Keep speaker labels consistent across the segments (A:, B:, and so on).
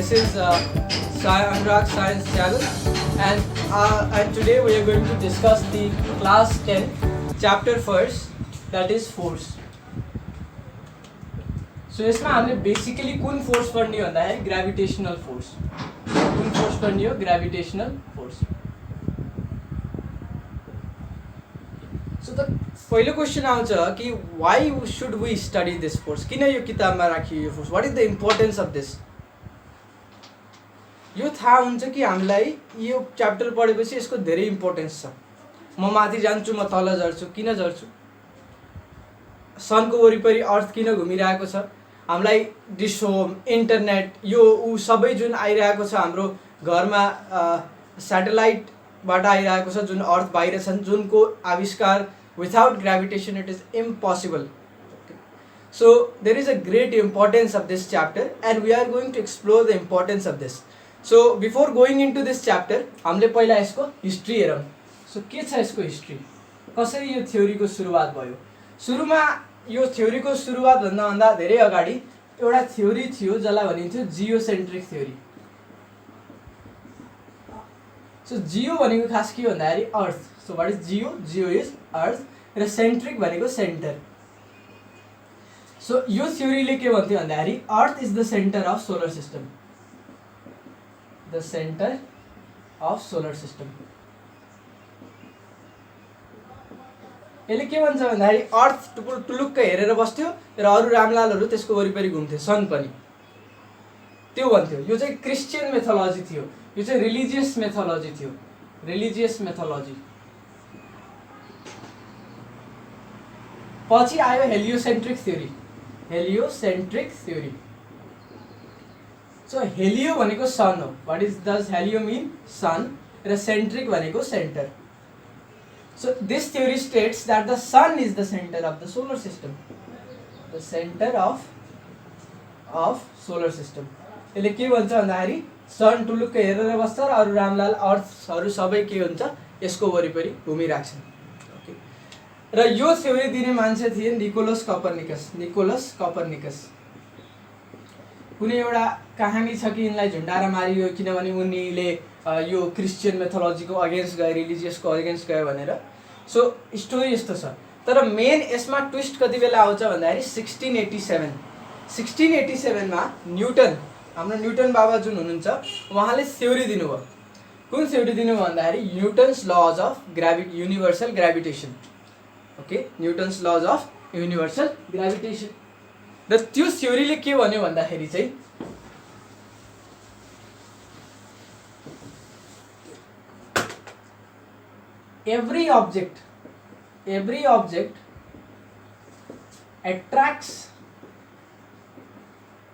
A: This is Anurag Science Channel, and today we are going to discuss the class 10 chapter first, that is force. So यसमा हामीले basically कुन force पढ्ने भन्दाखेरि gravitational force. कुन force पढ्ने हो? Gravitational force. So त पहिलो क्वेसन आउँछ कि why should we study this force. किन यो किताबमा राखियो यो force? What is the importance of this? यो थाहा हुन्छ कि हामीलाई यो च्याप्टर पढेपछि यसको धेरै इम्पोर्टेन्स छ. म माथि जान्छु, म तल झर्छु. किन झर्छु? सनको वरिपरि अर्थ किन घुमिरहेको छ? हामीलाई डिस होम, इन्टरनेट, यो सबै जुन आइरहेको छ हाम्रो घरमा, स्याटेलाइटबाट आइरहेको छ, जुन अर्थ बाहिर छन्, जुनको आविष्कार without gravitation it is impossible. So there is a great importance of this chapter and we are going to explore the importance of this. So before going into this chapter हामीले पहिला यसको हिस्ट्री हेरौँ. So के छ यसको history? कसरी यो थ्योरीको सुरुवात भयो? सुरुमा यो थ्योरीको सुरुवात भन्दा धेरै अगाडि एउटा थ्योरी थियो जसलाई भनिन्थ्यो जियोसेन्ट्रिक थ्योरी. सो जियो भनेको खास के भन्दाखेरि earth. So what is geo? Geo is earth र सेन्ट्रिक भनेको सेन्टर. सो यो थ्योरीले के भन्थ्यो भन्दाखेरि earth is the centre of solar system. The centre of solar system. यसले के भन्छ भन्दाखेरि अर्थ टुलुक्क हेरेर बस्थ्यो र अरू रामलालहरू त्यसको वरिपरि घुम्थे. सन पनि त्यो भन्थ्यो. यो चाहिँ क्रिस्चियन मेथोलोजी थियो. यो चाहिँ रिलिजियस मेथोलोजी थियो. Religious mythology. पछि आयो heliocentric theory. Heliocentric theory. So helio भनेको सन हो. What is does helio mean? Sun. र सेन्ट्रिक भनेको centre. So this theory states that the sun is the center of the solar system. The center of solar system. यसले के भन्छ भन्दाखेरि सन टुलुक्क हेरेर बस्छ र अरू रामलाल अर्थहरू सबै के हुन्छ यसको वरिपरि घुमिराख्छन्. ओके. र यो थ्योरी दिने मान्छे थिए निकोलस कपर्निकस. निकोलस कपर्निकस. कुनै एउटा कहानी छ कि यिनलाई झुन्डाएर मारियो किनभने उनीले यो क्रिस्चियन मेथोलोजीको अगेन्स्ट गए, रिलिजियसको अगेन्स्ट गयो भनेर. सो स्टोरी यस्तो छ. तर मेन यसमा ट्विस्ट कति बेला आउँछ भन्दाखेरि 1687. 1687 मा न्युटन, हाम्रो न्युटन बाबा जुन हुनुहुन्छ, उहाँले थ्योरी दिनुभयो. कुन थ्योरी दिनुभयो भन्दाखेरि Newton's lodge of universal gravitation. Okay. Newton's lodge of universal gravitation. र त्यो थ्योरीले के भन्यो भन्दाखेरि चाहिँ every object attracts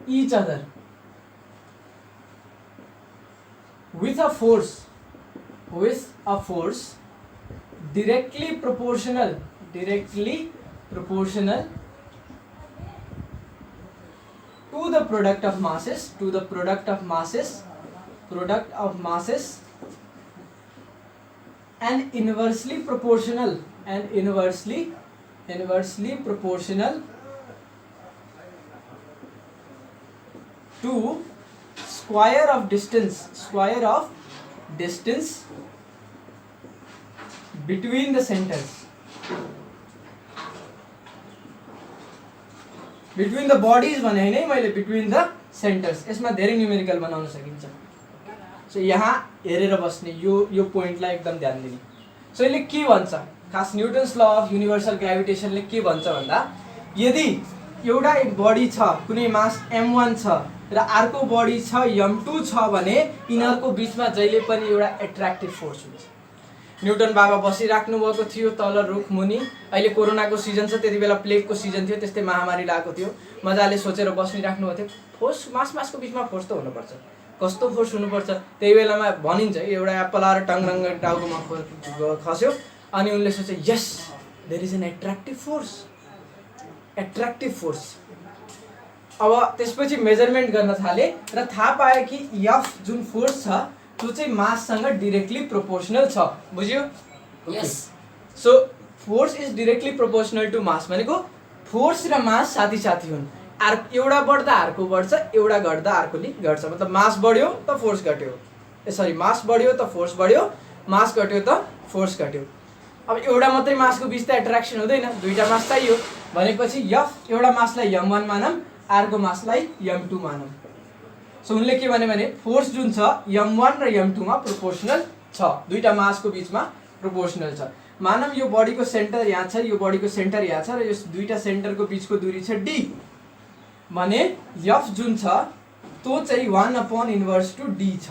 A: each other with a force directly proportional to the product of masses and inversely proportional to square of distance between the centers, between the bodies भने हैन मैले between the centers. यसमा धेरै numerical बनाउन सकिन्छ. So यहाँ हेरेर बस्ने यो पोइन्टलाई एकदम ध्यान दिने. सो यसले के भन्छ खास न्युटन्स ल अफ युनिभर्सल ग्रेभिटेसनले के भन्छ भन्दा यदि एउटा बडी छ, कुनै मास m1 छ र अर्को बडी छ m2 छ भने यिनीहरूको बिचमा जहिले पनि एउटा एट्र्याक्टिभ फोर्स हुन्छ. न्युटन बाबा बसिराख्नु भएको थियो तल रुख मुनि. अहिले कोरोनाको सिजन छ, त्यति बेला प्लेगको सिजन थियो, त्यस्तै महामारी लागेको थियो. मजाले सोचेर बसिराख्नु भएको थियो. फोर्स मासको बिचमा फोर्स त हुनुपर्छ. कस्तो फोर्स हुनुपर्छ? त्यही बेलामा भनिन्छ एउटा एप्पल आएर टङरङ्ग टाउकोमा खस्यो अनि उनले सोचे yes there is an attractive force. अब त्यसपछि मेजरमेन्ट गर्न थाले र थाहा पाए कि एफ जुन फोर्स छ त्यो चाहिँ माससँग डिरेक्टली प्रोपोर्सनल छ. बुझ्यो? Yes. So force is directly proportional to mass भनेको फोर्स र मास साथी हुन्. एउटा बढ्दा अर्को बढ्छ, एउटा घट्दा अर्कोले घट्छ। मतलब मास बढ्यो त फोर्स घट्यो, सरी मास बढ्यो त फोर्स बढ्यो, मास घट्यो त फोर्स घट्यो। अब एउटा मात्रै मासको बिच त एट्र्याक्सन हुँदैन, दुईटा मास चाहियो भनेपछि एफ एउटा मासलाई m1 मानौँ, अर्को मासलाई m2 मानौँ। सो उनले के भने फोर्स जुन छ m1 र m2 मा प्रोपोर्सनल छ, दुईटा मासको बिचमा प्रोपोर्सनल छ। मानौँ यो बडीको सेन्टर यहाँ छ, यो बडीको सेन्टर यहाँ छ र यो दुईटा सेन्टरको बिचको दूरी छ d भने f जुन छ त्यो चाहिँ 1/(d) छ,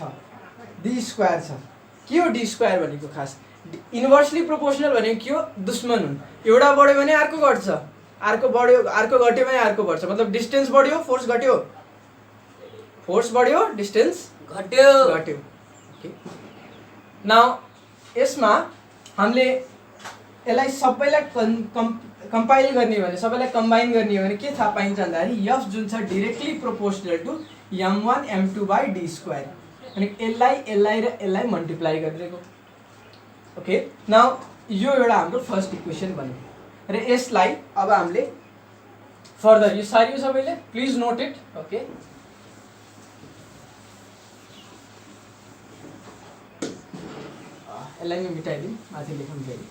A: d स्क्वायर छ। के हो d स्क्वायर भनेको? खास इन्भर्सली प्रोपोर्सनल भनेको के हो? दुश्मन हुन्। एउटा बढ्यो भने अर्को घट्छ, अर्को बढ्यो अर्को घट्यो भने अर्को बढ्छ। मतलब डिस्टेन्स बढ्यो फोर्स घट्यो, फोर्स बढ्यो डिस्टेन्स घट्यो। ओके, नाउ यसमा हामीले यसलाई सबैलाई कम्पाइल गर्ने भने, सबैलाई कम्बाइन गर्ने हो भने के थाहा पाइन्छ भन्दाखेरि एफ जुन छ directly proportional to m1 m2/d square, अनि यसलाई र यसलाई मल्टिप्लाई गरिदिएको। ओके, नाउ यो एउटा हाम्रो फर्स्ट इक्वेसन बन्यो र यसलाई अब हामीले फर्दर यो सारियो सबैले प्लिज नोट इट। ओके, यसलाई म मिटाइदिउँ, माथि लेखौँ फेरि।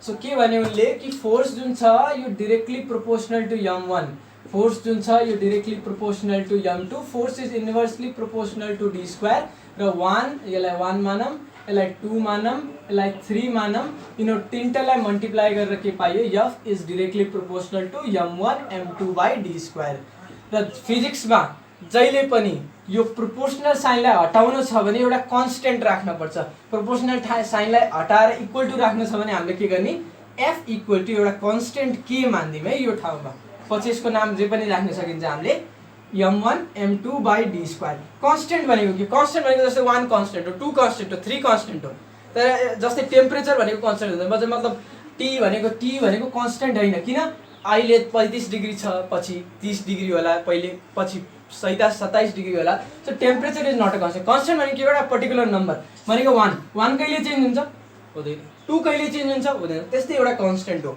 A: सो के भने उनले कि फोर्स जुन छ यो directly proportional to m1, force जुन छ यो directly proportional to m2, force is inversely proportional to d square र 1 यसलाई 1 मानौँ, यसलाई 2 मानौँ, यसलाई 3 मानौँ, यिनीहरू तिनटालाई मल्टिप्लाई गरेर के पाइयो? f is directly proportional to m1 m2/d square. र फिजिक्समा जहिले पनि यो प्रोपोर्सनल साइनलाई हटाउनु छ भने एउटा कन्स्टेन्ट राख्नुपर्छ, प्रोपोर्सनल साइनलाई हटाएर इक्वल टु राख्नु छ भने हामीले के गर्ने? f इक्वल टु एउटा कन्स्टेन्ट के मान्दिउँ है यो ठाउँमा, पछि यसको नाम जे पनि राख्न सकिन्छ हामीले m1 m2/d स्क्वायर। कन्स्टेन्ट भनेको के? कन्स्टेन्ट भनेको जस्तै 1 कन्स्टेन्ट हो, 2 कन्स्टेन्ट हो, 3 कन्स्टेन्ट हो, तर जस्तै टेम्परेचर भनेको कन्स्टेन्ट हुँदैन। मतलब t भनेको कन्स्टेन्ट होइन, किन? अहिले 35 डिग्री छ, पछि 30 डिग्री होला, पहिले पछि 27 डिग्री होला। So temperature is not a constant. Constant भनेको एउटा पर्टिकुलर नम्बर भनेको 1 कहिले चेन्ज हुन्छ? हुँदैन। 2 कहिले चेन्ज हुन्छ? हुँदैन। त्यस्तै एउटा कन्स्टेन्ट हो।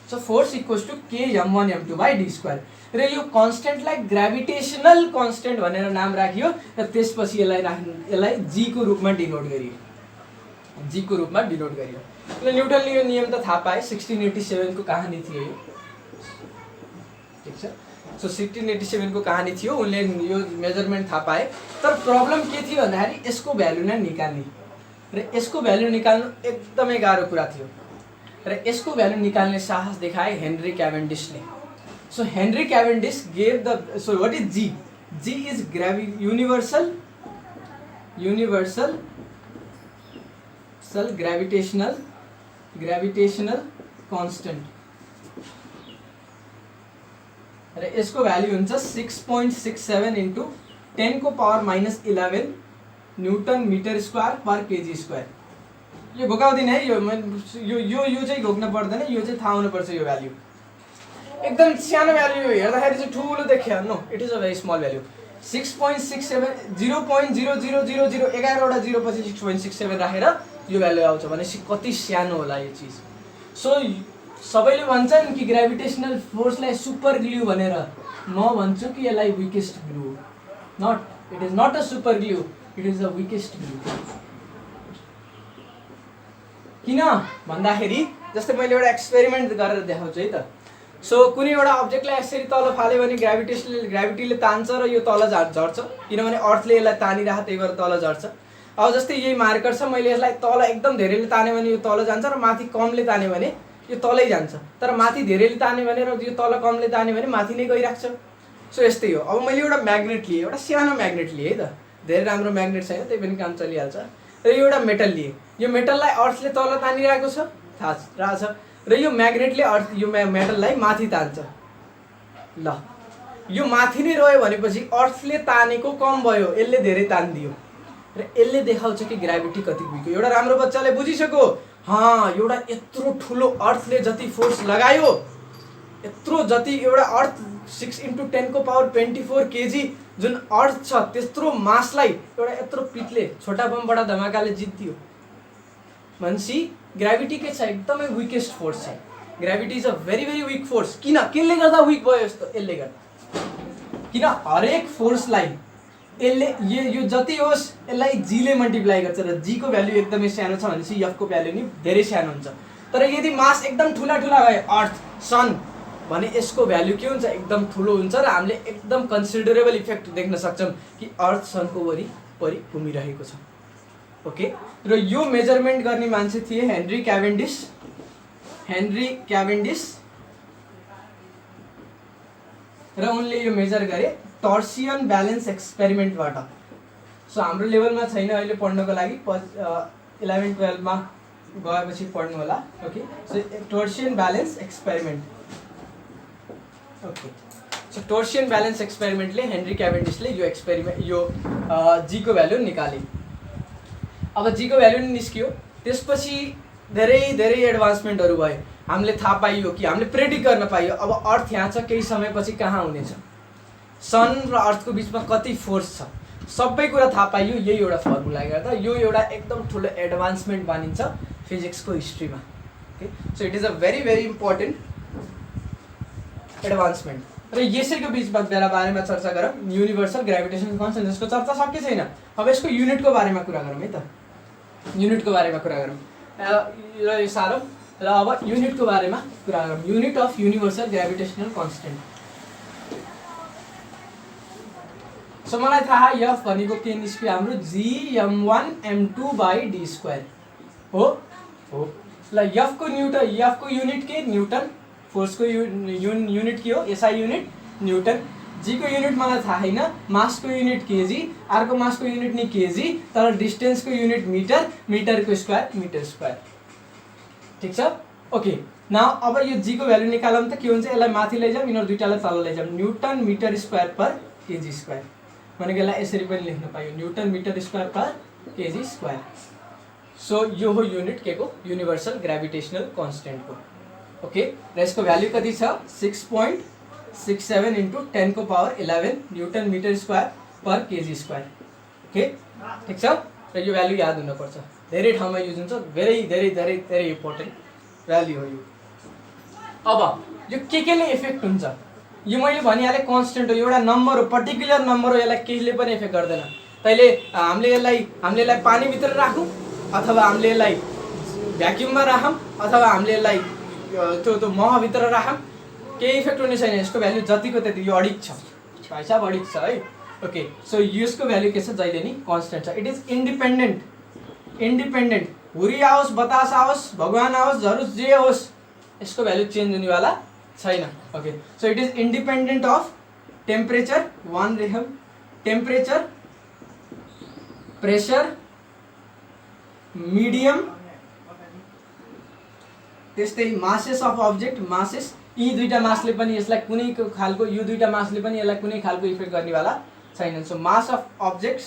A: So force equals to k m1 m2/d square र यो कन्स्टेन्टलाई ग्रेभिटेसनल कन्स्टेन्ट भनेर नाम राखियो र त्यसपछि यसलाई g को रूपमा डिनोट गरियो, g को रूपमा डिनोट गरियो। र न्युटनले यो नियम त थाहा पाए, 1687 को कहानी थियो यो, ठीक छ। सो 1687 को कहानी थियो, उनले यो मेजरमेन्ट थाहा पाए। तर प्रब्लम के थियो भन्दाखेरि यसको भ्यालु नै निकाल्ने र यसको भ्यालु निकाल्नु एकदमै गाह्रो कुरा थियो र यसको भ्यालु निकाल्ने साहस देखाए हेनरी क्याभेन्डिसले। So Henry Cavendish gave the, so what is g? g is universal gravitational constant र यसको भ्यालु हुन्छ 6.67 इन्टु 10 को power -11 newton metre square per kg square. यो घोकाउँदिन है, यो चाहिँ घोक्न पर्दैन, यो चाहिँ थाहा हुनुपर्छ। यो भ्यालु एकदम सानो भ्यालु, हेर्दाखेरि चाहिँ ठुलो देखियो, no it is a very small value. 6.67 0.0000 11वटा 0 पछि 6.67 राखेर यो भ्यालु आउँछ भनेपछि कति सानो होला यो चिज। सो सबैले भन्छन् कि ग्रेभिटेसनल फोर्सलाई सुपर ग्लू भनेर, म भन्छु कि यसलाई weakest glue. Not, it is not a super glue, it is a weakest glue. किन भन्दाखेरि जस्तै मैले एउटा एक्सपेरिमेन्ट गरेर देखाउँछु है त। सो कुनै एउटा अब्जेक्टलाई यसरी तल फाल्यो भने ग्राभिटीले तान्छ र यो तल झर्छ, किनभने अर्थले यसलाई तानिराख, त्यही भएर तल झर्छ। अब जस्तै यही मार्कर छ, मैले यसलाई तल एकदम धेरैले तान्यो भने यो तल जान्छ र माथि कमले तान्यो भने यो तलै जान्छ। तर माथि धेरैले तान्यो भने र यो तल कमले तान्यो भने माथि नै गइराख्छ। सो यस्तै हो। अब मैले एउटा म्याग्नेट लिएँ, एउटा सानो म्याग्नेट लिएँ है त, धेरै राम्रो म्याग्नेट छैन, त्यही पनि काम चलिहाल्छ। र यो एउटा मेटल लिएँ, यो मेटललाई अर्थले तल तानिरहेको छ, थाहा रहेछ, र यो म्याग्नेटले यो मेटललाई माथि तान्छ। ल, यो माथि नै रह्यो भनेपछि अर्थले तानेको कम भयो, यसले धेरै तानिदियो र यसले देखाउँछ कि ग्राभिटी कति विक हो। एउटा राम्रो बच्चाले बुझिसक्यो, हाँ एउटा यत्रो ठुलो अर्थले जति फोर्स लगायो, यत्रो जति एउटा अर्थ 6 × 10 को पावर 24 केजी जुन अर्थ छ, त्यत्रो मासलाई एउटा यत्रो पिटले, छोटा बम बडा धमाकाले जित्दियो भनेपछि ग्राभिटी के छ? एकदमै विकेस्ट फोर्स छ। Gravity is a very very week force. किन? केले गर्दा विक भयो यस्तो? यसले गर्दा। किन हरेक फोर्सलाई यसले यो जति होस् यसलाई जीले मल्टिप्लाई गर्छ र जीको भ्यालु एकदमै सानो छ भनेपछि एफको भ्यालु नि धेरै सानो हुन्छ। तर यदि मास एकदम ठुला ठुला भए अर्थ सन भने यसको भ्यालु के हुन्छ एकदम ठुलो हुन्छ र हामीले एकदम कन्सिडरेबल इफेक्ट देख्न सक्छौँ कि अर्थ सनको वरिपरि घुमिरहेको छ। ओके, र यो मेजरमेन्ट गर्ने मान्छे थिए हेनरी क्याभेन्डिस र उनले यो मेजर गरे टर्सियन ब्यालेन्स एक्सपेरिमेन्टबाट। सो हाम्रो लेभलमा छैन अहिले पढ्नको लागि, 11-12 मा गएपछि पढ्नु होला। Okay, so torsion balance experiment. Okay, so torsion balance एक्सपेरिमेन्टले हेनरी क्याभेन्डिसले यो जीको भ्यालु निकाले। अब जीको भ्यालु निस्कियो, त्यसपछि धेरै धेरै एडभान्समेन्टहरू भयो। हामीले थाहा पाइयो कि हामीले प्रेडिक्ट गर्न पाइयो अब अर्थ यहाँ छ, केही समयपछि कहाँ हुनेछ, सन र अर्थको बिचमा कति फोर्स छ, सबै कुरा थाहा पाइयो यही एउटा फर्मुला गर्दा। यो एउटा एकदम ठुलो एडभान्समेन्ट मानिन्छ फिजिक्सको हिस्ट्रीमा। Okay, so it is a very very important advancement. र यसैको बिचमा बारेमा चर्चा गरौँ, युनिभर्सल ग्राभिटेसन कन्स्टेन्ट। यसको चर्चा सके छैन, अब यसको युनिटको बारेमा कुरा गरौँ है त। युनिटको बारेमा कुरा गरौँ र यो साह्रो। र अब युनिटको बारेमा कुरा गरौँ, unit of universal gravitational constant. So मलाई थाहा एफ भनेको के निस्क्यो हाम्रो gm1m2/d² हो। ल एफको युनिट के न्युटन, फोर्सको युनिट के हो एसआई युनिट न्युटन। जीको युनिट मलाई थाहा छैन, मासको युनिट केजी, अर्को मासको युनिट नि केजी, तर डिस्टेन्सको युनिट मिटर, मिटरको स्क्वायर मिटर स्क्वायर। ठिक छ। ओके, नाउ अब यो जीको भ्यालु निकालौँ त के हुन्छ, यसलाई माथि लैजाउँ, यिनीहरू दुईटालाई तल लैजाउँ। Newton metre square per kg square भनेको यसलाई यसरी पनि लेख्न पाइयो, newton metre square per kg square. So यो हो युनिट के को, युनिभर्सल ग्राभिटेसनल कन्स्टेन्टको। ओके, र यसको भ्यालु कति छ 6.67 × 10⁻11 newton metre square per kg square. Okay, ठिक छ। र यो भ्यालु याद हुनुपर्छ, धेरै ठाउँमा युज हुन्छ, धेरै धेरै धेरै धेरै इम्पोर्टेन्ट भ्यालु हो यो। अब यो केले इफेक्ट हुन्छ, यो मैले भनिहालेँ कन्स्टेन्ट हो, एउटा नम्बर हो, पर्टिकुलर नम्बर हो, यसलाई केहीले पनि इफेक्ट गर्दैन। तैँले हामीले यसलाई पानीभित्र राखौँ अथवा हामीले यसलाई भ्याक्युममा राखौँ अथवा हामीले यसलाई त्यो महभित्र राखौँ, केही इफेक्ट हुने छैन। यसको भ्यालु जतिको त्यति, यो अडिक छ भाइ साहब, अडिक छ है। ओके, सो यसको भ्यालु के छ जहिले नि कन्स्टेन्ट छ। इट इज इन्डिपेन्डेन्ट, हुरी आओस्, बतास आओस्, भगवान आओस्, झरुस जे होस्, यसको भ्यालु चेन्ज हुनेवाला छैन। Okay, so it is independent of temperature, वान रेखम टेम्परेचर, प्रेसर, मिडियम, त्यस्तै मासेस अफ अब्जेक्ट, मासेस। यी दुईटा मासले पनि यसलाई कुनै खालको, यो दुईटा मासले पनि यसलाई कुनै खालको इफेक्ट गर्नेवाला छैनन्। So mass of object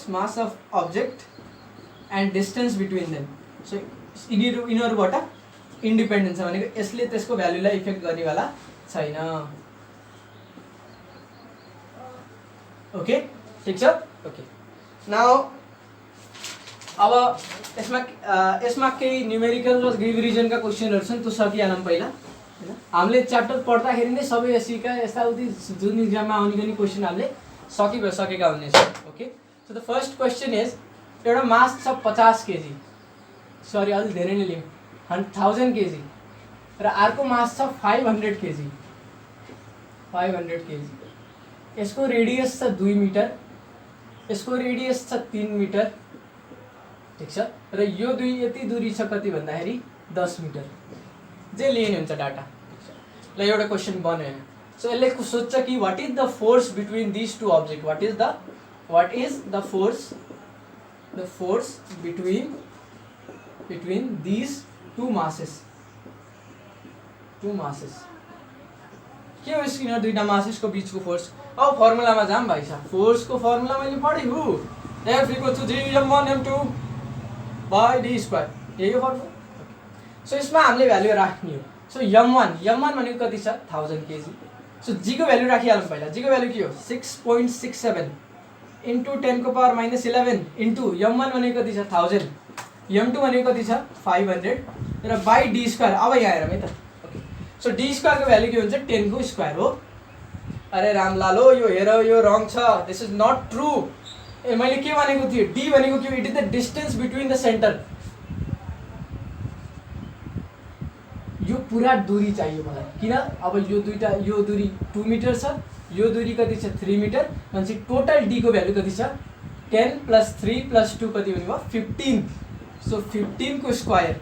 A: and distance between them. So यिनीहरूबाट इन्डिपेन्डेन्ट छ भनेको यसले त्यसको भ्यालुलाई इफेक्ट गर्नेवाला छैन। ओके, ठिक छ। ओके, नाउ अब यसमा केही न्युमेरिकल र रिभिजनका क्वेसनहरू छन्, त्यो सकिहालौँ पहिला हैन। हामीले च्याप्टर पढ्दाखेरि नै सबै एसीका यताउति जुन इक्जाममा आउने गरी क्वेसन हामीले सकेका हुनेछ। Okay, so the first question is, एउटा मास छ 50 केजी, सरी अलि धेरै नै लियौँ, 1000 केजी, र अर्को मास छ 500 केजी, 500 केजी। यसको रेडियस छ 2 मिटर, यसको रेडियस छ 3 मिटर। ठिक छ, र यो दुई यति दूरी छ कति भन्दाखेरि 10 मिटर, जे लिने हुन्छ डाटा। ल एउटा क्वेसन बन्यो यहाँ। सो यसले सोध्छ कि what is the force between this two object, what is the force between this two masses के हो यिनीहरू दुईटा मासेसको बिचको फोर्स। अब फर्मुलामा जाऊँ भाइ साहब, फोर्सको फर्मुला मैले पढेको, F = gm1m2/d², यही हो फर्मुला। सो यसमा हामीले भ्यालु राख्ने हो। सो m1 भनेको कति छ 1000 केजी। सो g को भ्यालु राखिहालौँ पहिला। g को भ्यालु के हो 6.67 × 10⁻11 इन्टु m1 भनेको कति छ 1000, m2 भनेको कति छ 500 र बाई d²। अब यहाँ हेरौँ है त। ओके, सो d² को भ्यालु के हुन्छ 10 को स्क्वायर हो। अरे रामलालो यो हेर यो रङ छ, दिस इज नट ट्रु। ए मैले के भनेको थिएँ, डी भनेको के हो, it is the distance between the centre. यो पुरा दूरी चाहियो मलाई, किन अब यो दुईटा, यो दूरी 2 मिटर छ, यो दूरी कति छ 3 मिटर, भनेपछि टोटल डी को भ्यालु कति छ 10 + 3 + 2 कति हुने भयो 15। सो 15 को स्क्वायर।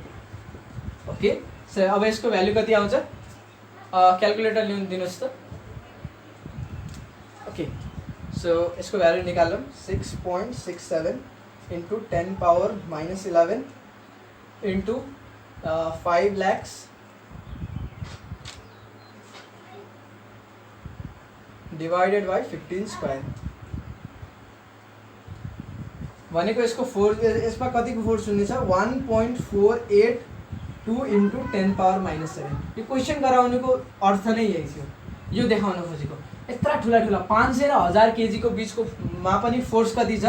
A: ओके सो अब यसको भ्यालु कति आउँछ, क्याल्कुलेटर ल्याउनु दिनुहोस् त। ओके सो यसको भ्यालु निकालौँ, 6.67 × 10⁻11 × 5 lakhs divided by 15 स्क्वायर। भनेको यसको फोर्स, यसमा कतिको फोर्स हुनेछ 1.482 × 10⁻−7। यो क्वेसन गराउनुको अर्थ नै यही थियो, यो देखाउन खोजेको। यत्रा ठुला ठुला 500 र 1000 केजीको बिचको मा पनि फोर्स कति छ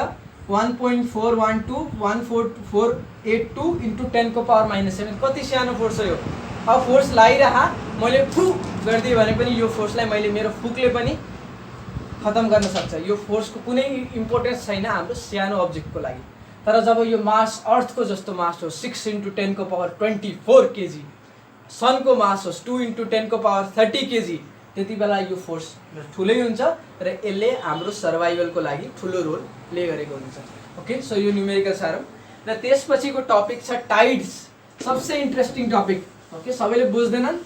A: 1.412 14482 × 10⁻−7। कति सानो फोर्स हो यो। अब फोर्स लाइरहा मैले फुक गरिदिएँ भने पनि यो फोर्सलाई मैले मेरो फुकले पनि खत्म गर्न सक्छ। यो फोर्सको कुनै इम्पोर्टेन्स छैन हाम्रो सानो अब्जेक्टको लागि। तर जब यो मास अर्थको जस्तो मास हो 6 × 10⁻24 केजी, सनको मास होस् 2 × 10⁻30 केजी, त्यति बेला यो फोर्स ठुलै हुन्छ र यसले हाम्रो सर्भाइभलको लागि ठुलो रोल प्ले गरेको हुन्छ। ओके सो यो न्युमेरिकल सारम। र त्यसपछिको टपिक छ टाइड्स, सबसे इन्ट्रेस्टिङ टपिक। ओके सबैले बुझ्दैनन्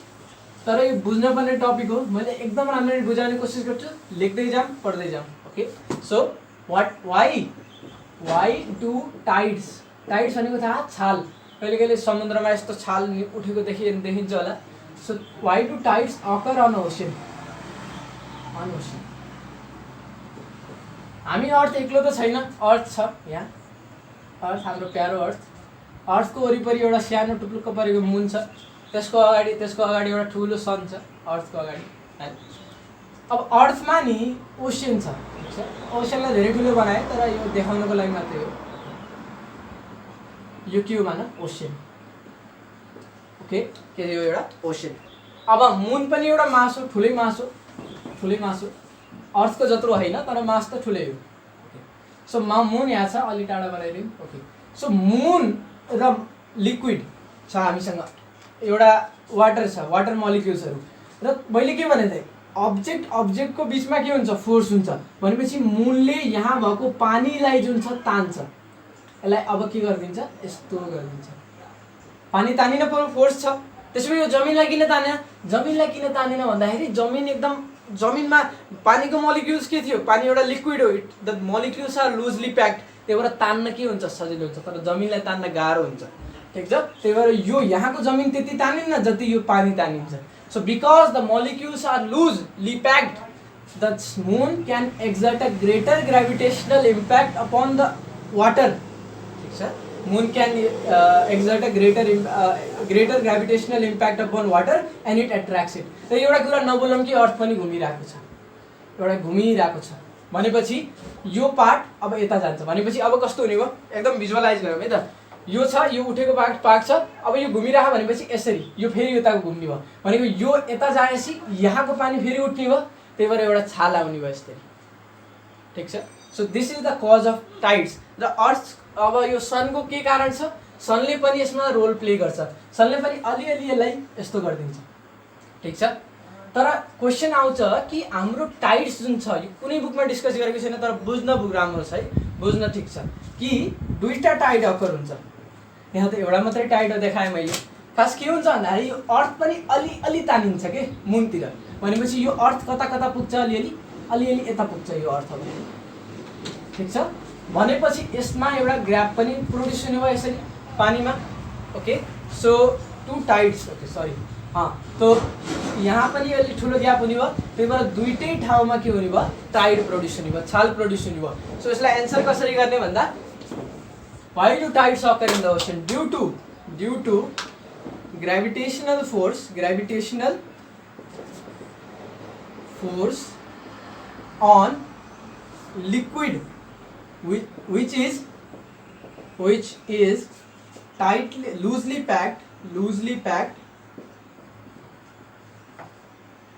A: तर यो बुझ्न पर्ने टपिक हो, मैले एकदम राम्ररी बुझाउने कोसिस गर्छु, लेख्दै जाम पढ्दै जाम। Okay so why do tides, tides भनेको थाहा छाल, कहिले कहिले समुद्रमा यस्तो छाल उठेको देखिन्छ होला। So why do tides occur on ocean, on ocean. हामी अर्थ एक्लो त छैन, अर्थ छ यहाँ, अर्थ हाम्रो प्यारो अर्थ। अर्थको वरिपरि एउटा सानो टुप्लुक्क परेको मुन छ, त्यसको अगाडि एउटा ठुलो सन छ अर्थको अगाडि। अब अर्थमा नि ओसन छ, ओसनलाई धेरै ठुलो बनाए तर यो देखाउनको लागि मात्रै हो। यो के हो भन, ओसन। ओके के यो एउटा ओसन। अब मुन पनि एउटा मास हो, ठुलै मास हो, ठुलै मास हो, अर्थको जत्रो होइन तर मास त ठुलै हो। ओके सो मुन यहाँ छ, अलि टाढा बनाइदिउँ। ओके सो मुन र लिक्विड छ हामीसँग, एउटा वाटर छ, वाटर मोलिक्युल्सहरू। र मैले के भने थिएँ, अब्जेक्टको बिचमा के हुन्छ फोर्स हुन्छ भनेपछि मुनले यहाँ भएको पानीलाई जुन छ तान्छ, यसलाई अब के गरिदिन्छ यस्तो गरिदिन्छ, पानी तानिन पर्ने फोर्स छ। त्यसैले यो जमिनलाई किन तानेन, जमिनलाई किन तानेन भन्दाखेरि जमिन एकदम, जमिनमा पानीको मोलिक्युल्स के थियो, पानी एउटा लिक्विड हो, the molecules are loosely packed, त्यही भएर तान्न के हुन्छ सजिलो हुन्छ, तर जमिनलाई तान्न गाह्रो हुन्छ। ठिक छ, त्यही भएर यो यहाँको जमिन त्यति तानिन्न जति यो पानी तानिन्छ। So because the molecules are loosely packed, the moon can exert a greater gravitational impact upon the water. ठिक छ, moon can exert a greater gravitational impact upon water and it attracts it. र एउटा कुरा नबोलौँ कि अर्थ पनि घुमिरहेको छ, एउटा घुमिरहेको छ भनेपछि यो पार्ट अब यता जान्छ भनेपछि अब कस्तो हुने भयो, एकदम भिजुअलाइज गरौँ है त। यो छ, यो उठेको पार्ट छ, अब यो घुमिरह भनेपछि यसरी यो फेरि यताको घुम्ने भयो भनेको यो यता जाएपछि यहाँको पानी फेरि उठ्ने भयो, त्यही भएर एउटा छाल आउने भयो यसरी। ठिक छ, so this is the cause of tides. र अर्थ अब यो सनको के कारण छ, सनले पनि यसमा रोल प्ले गर्छ, सनले पनि अलिअलि यसलाई यस्तो गरिदिन्छ। ठिक छ, तर क्वेसन आउँछ कि हाम्रो टाइड्स जुन छ यो कुनै बुकमा डिस्कस गरेको छैन तर बुझ्न बुक राम्रो छ है, बुझ्न ठिक छ कि दुईटा टाइड अकर हुन्छ। यहाँ त एउटा मात्रै टाइड देखाएँ मैले। खास के हुन्छ भन्दाखेरि यो अर्थ पनि अलि तानिन्छ के मुनतिर, भनेपछि यो अर्थ कता कता पुग्छ, अलिअलि यता पुग्छ यो अर्थ। ठिक छ, भनेपछि यसमा एउटा ग्याप पनि प्रोड्युस हुने भयो यसरी पानीमा। Okay so to tides, okay sorry तो यहाँ पनि अलि ठुलो ग्याप हुने भयो, त्यही भएर दुईटै ठाउँमा के हुने भयो टाइड प्रोड्युस हुने भयो, छाल प्रोड्युस हुने भयो। सो यसलाई एन्सर कसरी गर्ने भन्दा why do tides occur in the ocean, due to gravitational force on liquid which is tightly loosely packed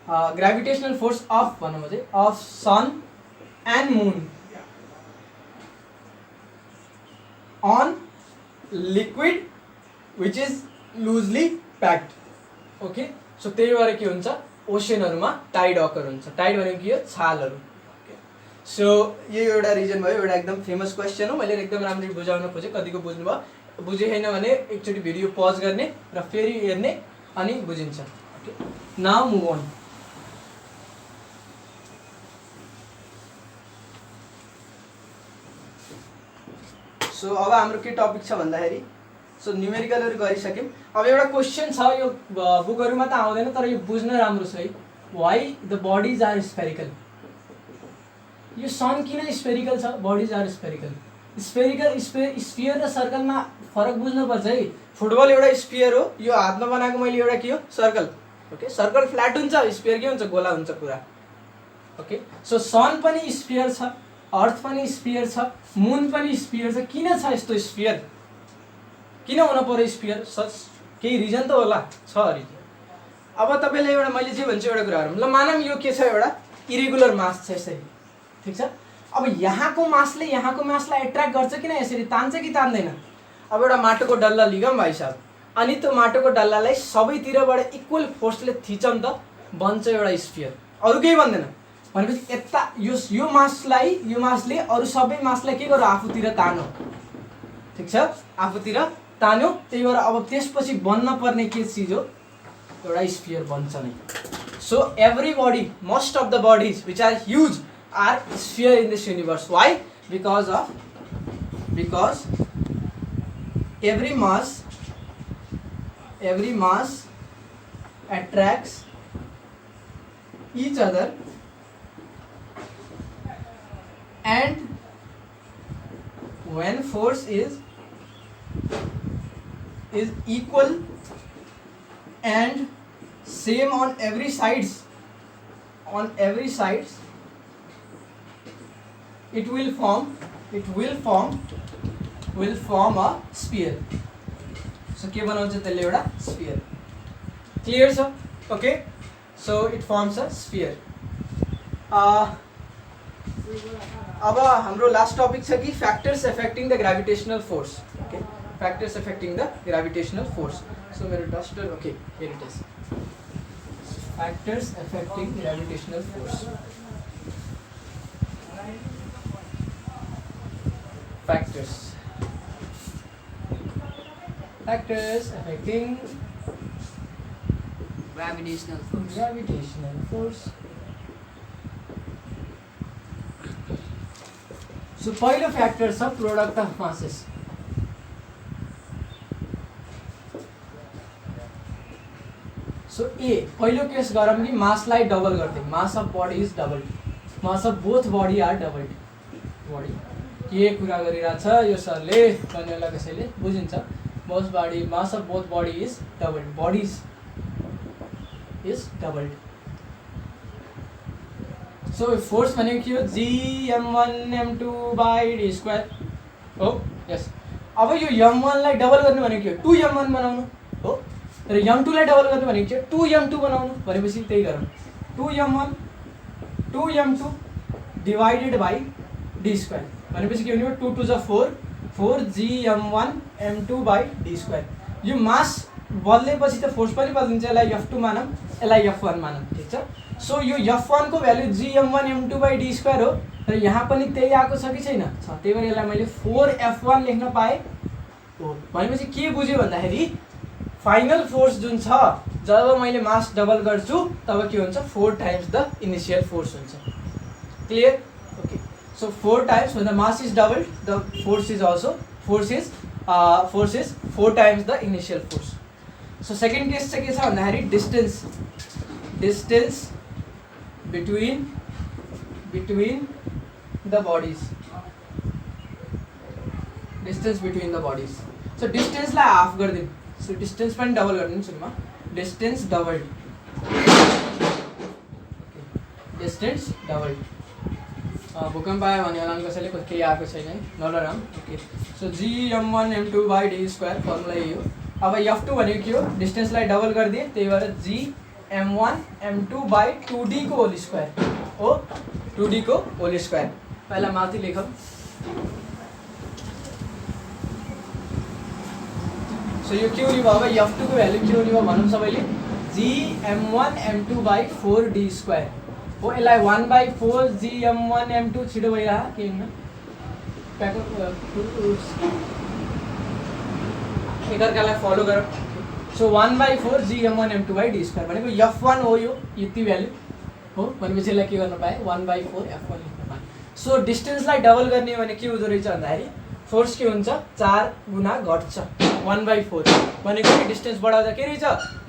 A: gravitational force of भनौँ चाहिँ of sun and moon on liquid which is loosely packed. Okay, so त्यही भएर के हुन्छ ओसेनहरूमा tide occur हुन्छ। Tide भनेको के हो छालहरू। सो यो एउटा रिजन भयो, एउटा एकदम फेमस क्वेसन हो। मैले एकदम राम्ररी बुझाउन खोजेँ, कतिको बुझ्नुभयो, बुझे छैन भने एकचोटि भिडियो पज गर्ने र फेरि हेर्ने अनि बुझिन्छ। Okay, now move on. So अब हाम्रो के टपिक छ भन्दाखेरि सो न्युमेरिकलहरू गरिसक्यौँ। अब एउटा क्वेसन छ, यो बुकहरूमा त आउँदैन तर यो बुझ्न राम्रो छ है। Why the bodies are spherical. यो सन किन स्फेरिकल छ? Bodies are spherical. Spherical sphere र सर्कलमा फरक बुझ्नुपर्छ है। फुटबल एउटा स्फियर हो, यो हातमा बनाएको मैले एउटा के हो सर्कल। ओके, सर्कल फ्ल्याट हुन्छ, स्फियर के हुन्छ गोला हुन्छ पुरा। ओके, सो सन पनि स्फियर छ, अर्थ पनि स्फियर छ, मुन पनि स्फियर छ। किन छ यस्तो स्फियर? किन हुन पर्यो स्फियर? केही रिजन त होला, छ रिजन। अब तपाईँले एउटा मैले जे भन्छु एउटा कुराहरू ल मानौँ यो के छ एउटा इरेगुलर मास छ यसरी, ठिक छ। अब यहाँको मासले यहाँको मासलाई एट्र्याक्ट गर्छ किन, यसरी तान्छ कि तान्दैन? अब एउटा माटोको डल्ला लिगौँ भाइ साहब, अनि त्यो माटोको डल्लालाई सबैतिरबाट इक्वल फोर्सले थिचौँ त बन्छ एउटा स्फियर, अरू केही भन्दैन। भनेपछि यता यो मासले अरू सबै मासलाई के गर्यो आफूतिर तान्यो, ठिक छ, आफूतिर तान्यो। त्यही भएर अब त्यसपछि बन्न पर्ने के चिज हो एउटा स्फियर बन्छ नै। So every body, most of the bodies which are huge are sphere in this universe. Why? Because every mass attracts each other, and when force is equal and same on every sides, it will form a sphere. So के बनाउँछ त्यसले एउटा sphere. Clear छ? Okay, so it forms a sphere. अब हाम्रो last topic छ कि factors affecting the gravitational force. Okay, factors affecting the gravitational force. So मेरो duster, okay, here it is. Factors affecting gravitational force. Factors affecting gravitational force. So पहिलो factor छ product of masses. So ए पहिलो case गरौँ कि मासलाई double गर्दै, mass of body is double, mass of both body are double. Body के कुरा गरिरहेछ यो सरले भन्नेलाई कसैले बुझिन्छ। Both body, mass of both body is double, bodies is double. So force भनेको के हो gm1m2/d² हो। यस, अब यो m1 लाई डबल गर्नु भनेको के हो 2m1 बनाउनु हो, र m2 लाई डबल गर्नु भनेको के हो 2m2 बनाउनु। भनेपछि त्यही गरौँ 2m2 डिवाइडेड बाई d²। भनेपछि के हुने 2 2 4 4gm1m2/d²। यो मास बदलेपछि त फोर्स पनि बदलिन्छ। यसलाई f2 मानौँ, यसलाई f1 मानौँ, ठिक छ। सो यो f1 को भ्यालु gm1m2/d² हो, र यहाँ पनि त्यही आएको छ कि छैन? छ। त्यही भएर यसलाई मैले 4f1 लेख्न पाएँ हो। भनेपछि के बुझ्यो भन्दाखेरि फाइनल फोर्स जुन छ जब मैले मास डबल गर्छु तब के हुन्छ 4 टाइम्स द इनिशियल फोर्स हुन्छ। Clear? Okay, so 4 times when the mass is doubled, the force is 4 times the initial force. So second case चाहिँ के छ भन्दाखेरि distance between the bodies. Distance between the bodies. So distance लाई half गरिदिउँ। So distance पनि double गरिदिउँ सुरुमा। Distance doubled. Distance doubled. भूकम्प आयो भने होला कसैले केही आएको छैन है, नडराम। ओके, सो gm1m2/d² फर्मुला यही हो। अब f2 भनेको के हो डिस्टेन्सलाई डबल गरिदिए, त्यही भएर m1 m2 बाई 2d को होल स्क्वायर हो 2d को होल स्क्वायर पहिला माथि लेखौँ सो यो के हुने भयो अब f2 को भ्यालु के हुने भयो भनौँ सबैले g m1 m2 by 4d square हो यसलाई 1/4 g m1 m2 छिटो भइरहा के हुन्न एकअर्कालाई फलो गरौँ so 1/4 g m1 m2 by d square भनेको f1 हो यो यति भ्यालु हो भनेपछि यसलाई के गर्न पाए 1/4 f1 लेख्न पाए सो डिस्टेन्सलाई डबल गर्ने भने के हुँदो रहेछ भन्दाखेरि फोर्स के हुन्छ 4 गुना घट्छ 1/4 भनेको डिस्टेन्स बढाउँदा के रहेछ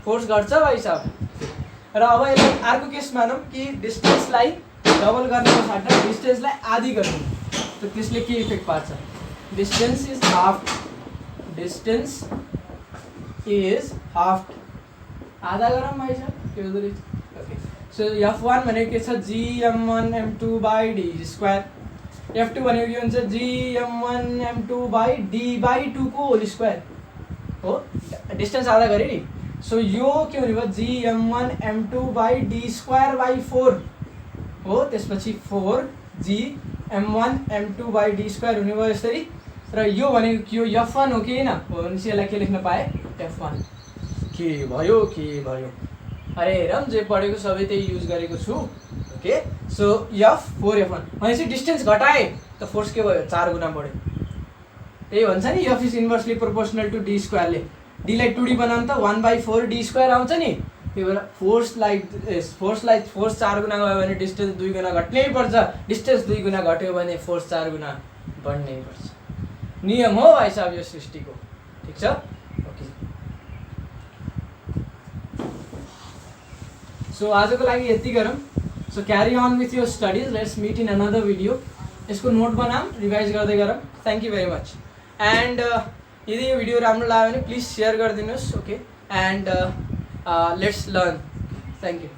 A: फोर्स घट्छ भाइ साहब र अब यसलाई अर्को केस मानौँ कि डिस्टेन्सलाई डबल गर्नको साट्टा डिस्टेन्सलाई आधी गर्ने त त्यसले के इफेक्ट पार्छ distance is half distance is half आधा गरौँ भाइ साहब के हुँदो रहेछ ओके सो f1 भनेको के छ g m1 m2 by d square f2 भनेको के हुन्छ g m1 m2 by d by 2 को होल स्क्वायर हो डिस्टेन्स आधा गरे नि सो यो के हुने भयो g m1 m2 by d square by 4 हो त्यसपछि 4 g m1 m2 by d square हुने भयो यसरी र यो भनेको यो f1 हो कि हैन हो भनेपछि यसलाई के लेख्न पाए f1 के भयो अरे हेरौँ जे पढेको सबै त्यही युज गरेको छु ओके सो f4 f1 भनेपछि डिस्टेन्स घटाए त फोर्स के भयो 4 गुना बढ्यो त्यही भन्छ नि f is inversely proportional to d स्क्वायरले d लाई 2d बनाउँ त 1/4 d स्क्वायर आउँछ नि त्यही भएर फोर्सलाई 4 गुना गयो भने डिस्टेन्स 2 गुना घट्नै पर्छ डिस्टेन्स 2 गुना घट्यो भने फोर्स 4 गुना बढ्नै पर्छ नियम हो भाइ साहब यो सृष्टिको ठीक छ ओके सो आजको लागि यति गरौँ so carry on with your studies let's meet in another video यसको नोट बनाऊँ रिभाइज गर्दै गरौँ thank you very much and यदि यो भिडियो राम्रो लाग्यो भने प्लिज सेयर गरिदिनुहोस् okay and let's learn thank you